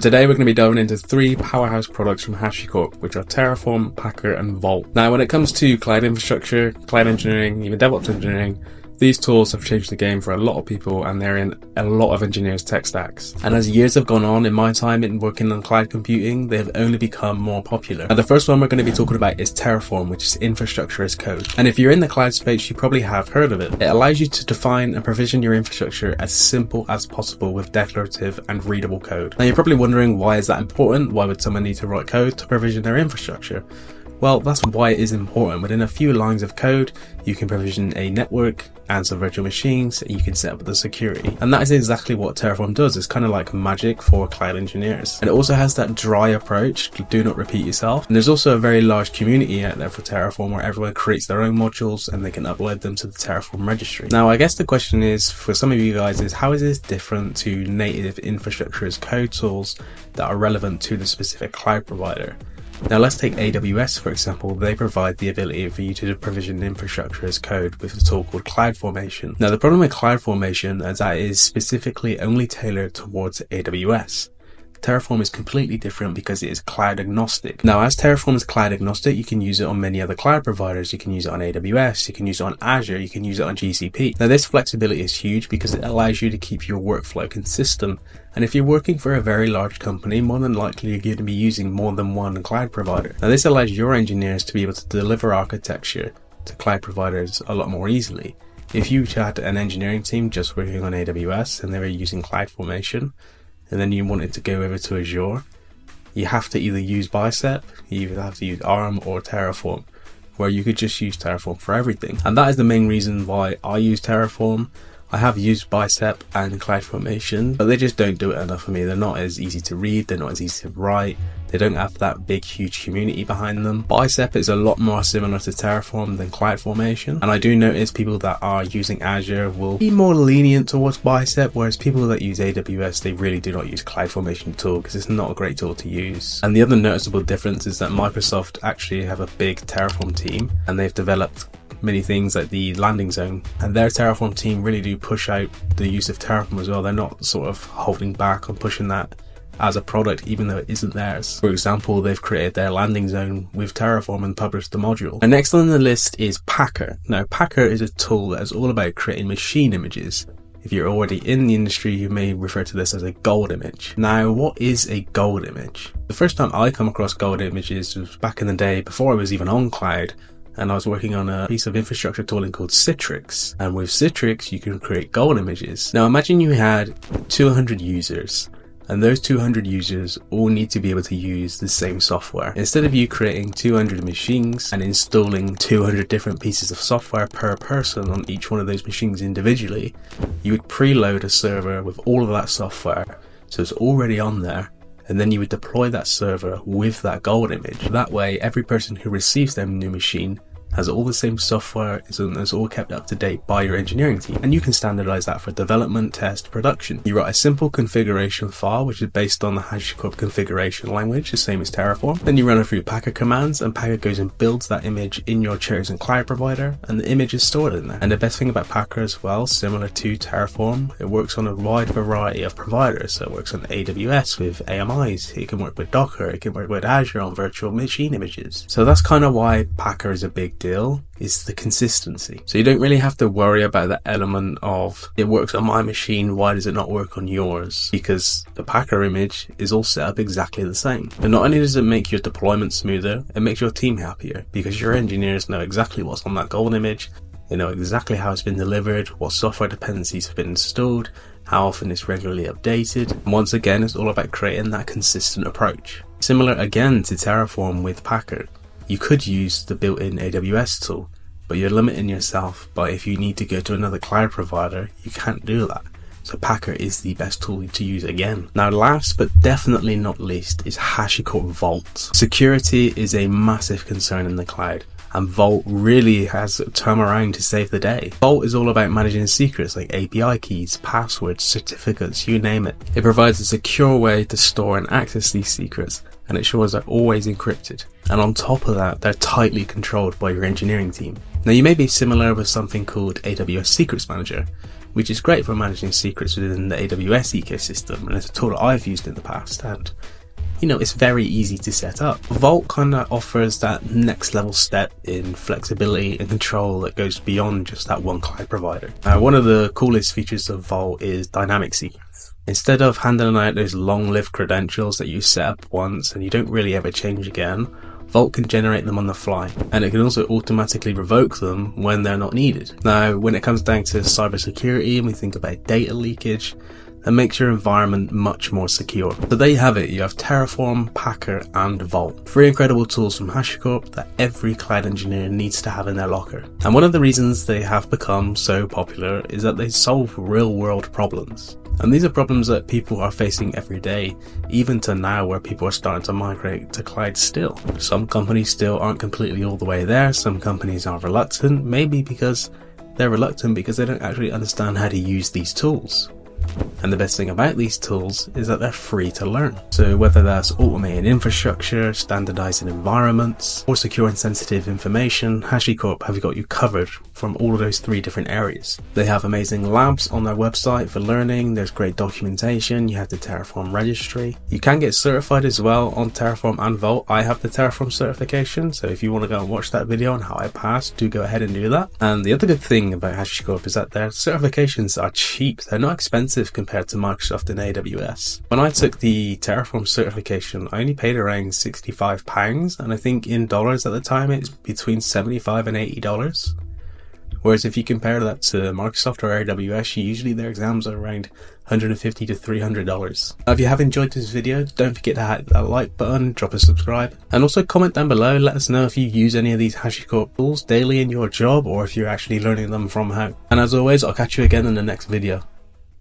Today we're going to be diving into three powerhouse products from HashiCorp, which are Terraform, Packer, and Vault. Now, when it comes to cloud infrastructure, cloud engineering, even DevOps engineering, these tools have changed the game for a lot of people, and they're in a lot of engineers' tech stacks. And as years have gone on, in my time in working on cloud computing, they have only become more popular. Now, the first one we're going to be talking about is Terraform, which is infrastructure as code. And if you're in the cloud space, you probably have heard of it. It allows you to define and provision your infrastructure as simple as possible with declarative and readable code. Now, you're probably wondering, why is that important? Why would someone need to write code to provision their infrastructure? Well, that's why it is important. Within a few lines of code, you can provision a network and some virtual machines, and you can set up the security. And that is exactly what Terraform does. It's kind of like magic for cloud engineers. And it also has that dry approach, do not repeat yourself. And there's also a very large community out there for Terraform where everyone creates their own modules and they can upload them to the Terraform registry. Now, I guess the question is, for some of you guys, is how is this different to native infrastructure as code tools that are relevant to the specific cloud provider? Now let's take AWS for example. They provide the ability for you to provision infrastructure as code with a tool called CloudFormation. Now the problem with CloudFormation is that it is specifically only tailored towards AWS. Terraform is completely different because it is cloud agnostic. Now, as Terraform is cloud agnostic, you can use it on many other cloud providers. You can use it on AWS, you can use it on Azure, you can use it on GCP. Now, this flexibility is huge because it allows you to keep your workflow consistent. And if you're working for a very large company, more than likely you're going to be using more than one cloud provider. Now, this allows your engineers to be able to deliver architecture to cloud providers a lot more easily. If you had an engineering team just working on AWS and they were using CloudFormation, and then you wanted to go over to Azure, you have to either use Bicep, you either have to use ARM or Terraform, where you could just use Terraform for everything. And that is the main reason why I use Terraform. I have used Bicep and CloudFormation, but they just don't do it enough for me. They're not as easy to read, they're not as easy to write, they don't have that big huge community behind them. Bicep is a lot more similar to Terraform than CloudFormation, and I do notice people that are using Azure will be more lenient towards Bicep, whereas people that use AWS, they really do not use CloudFormation at all because it's not a great tool to use. And the other noticeable difference is that Microsoft actually have a big Terraform team, and they've developed many things like the landing zone, and their Terraform team really do push out the use of Terraform as well. They're not sort of holding back on pushing that as a product even though it isn't theirs. For example, they've created their landing zone with Terraform and published the module. And next on the list is Packer. Now Packer is a tool that is all about creating machine images. If you're already in the industry, you may refer to this as a gold image. Now, what is a gold image? The first time I come across gold images was back in the day before I was even on cloud, and I was working on a piece of infrastructure tooling called Citrix. And with Citrix, you can create gold images. Now imagine you had 200 users, and those 200 users all need to be able to use the same software. Instead of you creating 200 machines and installing 200 different pieces of software per person on each one of those machines individually, you would preload a server with all of that software, so it's already on there, and then you would deploy that server with that gold image. That way, every person who receives their new machine has all the same software, it's all kept up to date by your engineering team. And you can standardize that for development, test, production. You write a simple configuration file, which is based on the HashiCorp configuration language, the same as Terraform. Then you run it through Packer commands, and Packer goes and builds that image in your chosen cloud provider, and the image is stored in there. And the best thing about Packer as well, similar to Terraform, it works on a wide variety of providers. So it works on AWS with AMIs, it can work with Docker, it can work with Azure on virtual machine images. So that's kind of why Packer is a big deal, is the consistency. So you don't really have to worry about that element of it works on my machine, why does it not work on yours? Because the Packer image is all set up exactly the same. And not only does it make your deployment smoother, it makes your team happier because your engineers know exactly what's on that gold image, they know exactly how it's been delivered, what software dependencies have been installed, how often it's regularly updated. And once again, it's all about creating that consistent approach. Similar again to Terraform with Packer. You could use the built-in AWS tool, but you're limiting yourself by if you need to go to another cloud provider, you can't do that. So Packer is the best tool to use again. Now last but definitely not least is HashiCorp Vault. Security is a massive concern in the cloud, and Vault really has come around to save the day. Vault is all about managing secrets like API keys, passwords, certificates, you name it. It provides a secure way to store and access these secrets, and ensures they're always encrypted. And on top of that, they're tightly controlled by your engineering team. Now you may be similar with something called AWS Secrets Manager, which is great for managing secrets within the AWS ecosystem, and it's a tool that I've used in the past, and it's very easy to set up. Vault kind of offers that next level step in flexibility and control that goes beyond just that one cloud provider. One of the coolest features of Vault is dynamic secrets. Instead of handing out those long-lived credentials that you set up once and you don't really ever change again, Vault can generate them on the fly, and it can also automatically revoke them when they're not needed. Now, when it comes down to cybersecurity and we think about data leakage, that makes your environment much more secure. So there you have it, you have Terraform, Packer and Vault. 3 incredible tools from HashiCorp that every cloud engineer needs to have in their locker. And one of the reasons they have become so popular is that they solve real world problems. And these are problems that people are facing every day, even to now where people are starting to migrate to cloud still. Some companies still aren't completely all the way there, some companies are reluctant, maybe because they're reluctant because they don't actually understand how to use these tools. And the best thing about these tools is that they're free to learn. So whether that's automating infrastructure, standardizing environments, or securing sensitive information, HashiCorp have got you covered from all of those 3 different areas. They have amazing labs on their website for learning, there's great documentation, you have the Terraform registry. You can get certified as well on Terraform and Vault. I have the Terraform certification, so if you want to go and watch that video on how I passed, do go ahead and do that. And the other good thing about HashiCorp is that their certifications are cheap, they're not expensive compared to Microsoft and AWS. When I took the Terraform certification, I only paid around £65, and I think in dollars at the time it's between $75 and $80. Whereas if you compare that to Microsoft or AWS, usually their exams are around $150 to $300. Now, if you have enjoyed this video, don't forget to hit that like button, drop a subscribe, and also comment down below, let us know if you use any of these HashiCorp tools daily in your job or if you're actually learning them from how. And as always, I'll catch you again in the next video.